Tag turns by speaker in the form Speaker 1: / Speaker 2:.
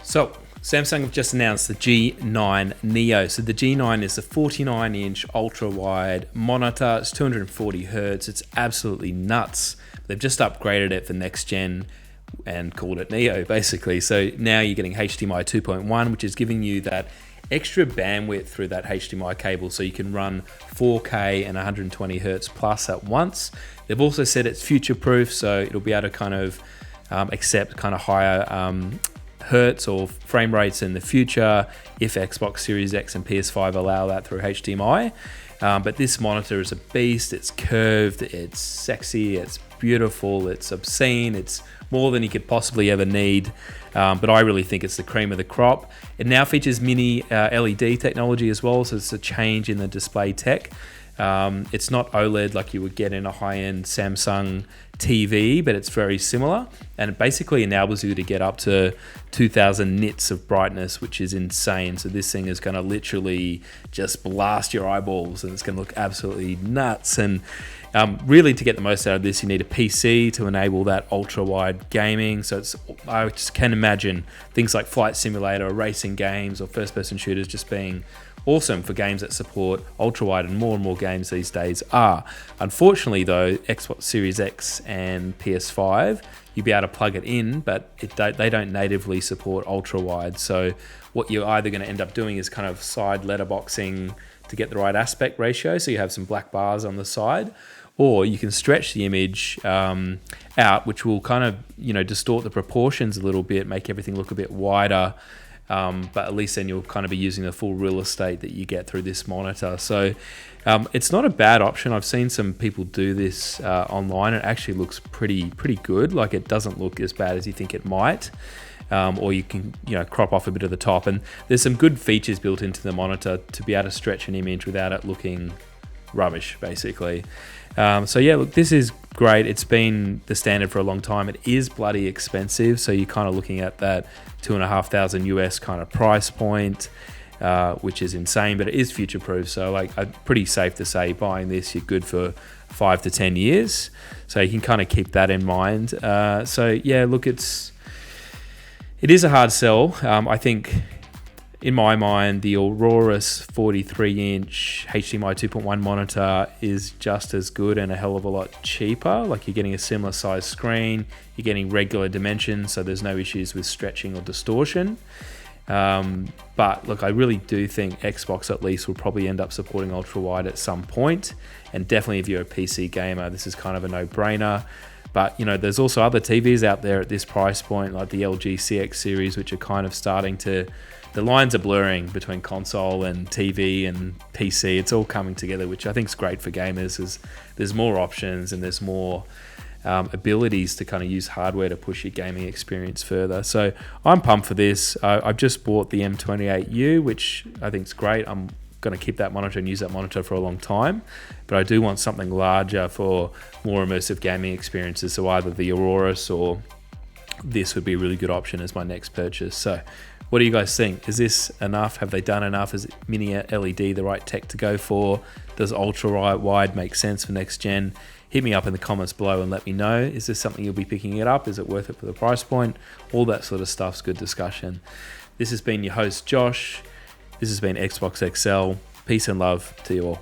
Speaker 1: So, Samsung have just announced the G9 Neo. So the G9 is a 49-inch ultra-wide monitor. It's 240 hertz. It's absolutely nuts. They've just upgraded it for next gen and called it Neo, basically. So now you're getting HDMI 2.1, which is giving you that extra bandwidth through that HDMI cable, so you can run 4K and 120 hertz plus at once. They've also said it's future-proof, so it'll be able to kind of accept kind of higher hertz or frame rates in the future if Xbox Series X and PS5 allow that through HDMI. But this monitor is a beast. It's curved, it's sexy, it's beautiful, it's obscene, it's more than you could possibly ever need. But I really think it's the cream of the crop. It now features mini LED technology as well, so it's a change in the display tech. It's not OLED like you would get in a high-end Samsung TV, but it's very similar, and it basically enables you to get up to 2000 nits of brightness, which is insane. So this thing is going to literally just blast your eyeballs, and it's going to look absolutely nuts. And really, to get the most out of this, you need a PC to enable that ultra-wide gaming. So I just can imagine things like Flight Simulator or racing games or first-person shooters just being awesome for games that support ultra-wide, and more games these days are. Unfortunately though, Xbox Series X and PS5, you'll be able to plug it in, but they don't natively support ultra-wide. So what you're either going to end up doing is kind of side letterboxing to get the right aspect ratio, so you have some black bars on the side, or you can stretch the image out, which will kind of distort the proportions a little bit, make everything look a bit wider. But at least then you'll kind of be using the full real estate that you get through this monitor. So it's not a bad option. I've seen some people do this online. It actually looks pretty good. Like, it doesn't look as bad as you think it might. Or you can crop off a bit of the top. And there's some good features built into the monitor to be able to stretch an image without it looking rubbish, basically. So yeah, look, this is great. It's been the standard for a long time. It is bloody expensive, so you're kind of looking at that $2,500 US kind of price point, which is insane, but it is future-proof. So like, pretty safe to say buying this, you're good for 5 to 10 years. So you can kind of keep that in mind. So yeah, look, it is a hard sell. I think, in my mind, the Aurorus 43-inch HDMI 2.1 monitor is just as good and a hell of a lot cheaper. Like, you're getting a similar size screen, you're getting regular dimensions, so there's no issues with stretching or distortion. But look, I really do think Xbox at least will probably end up supporting ultra-wide at some point, and definitely if you're a PC gamer, this is kind of a no-brainer. But there's also other TVs out there at this price point, like the LG CX series, which are kind of starting to... The lines are blurring between console and TV and PC. It's all coming together, which I think is great for gamers, as there's more options and there's more abilities to kind of use hardware to push your gaming experience further. So I'm pumped for this. I've just bought the M28U, which I think is great. I'm going to keep that monitor and use that monitor for a long time, but I do want something larger for more immersive gaming experiences. So either the Aurorus or this would be a really good option as my next purchase. So what do you guys think? Is this enough? Have they done enough? Is mini LED the right tech to go for? Does ultra wide make sense for next gen? Hit me up in the comments below and let me know. Is this something you'll be picking it up? Is it worth it for the price point? All that sort of stuff's good discussion. This has been your host, Josh. This has been Xbox XL. Peace and love to you all.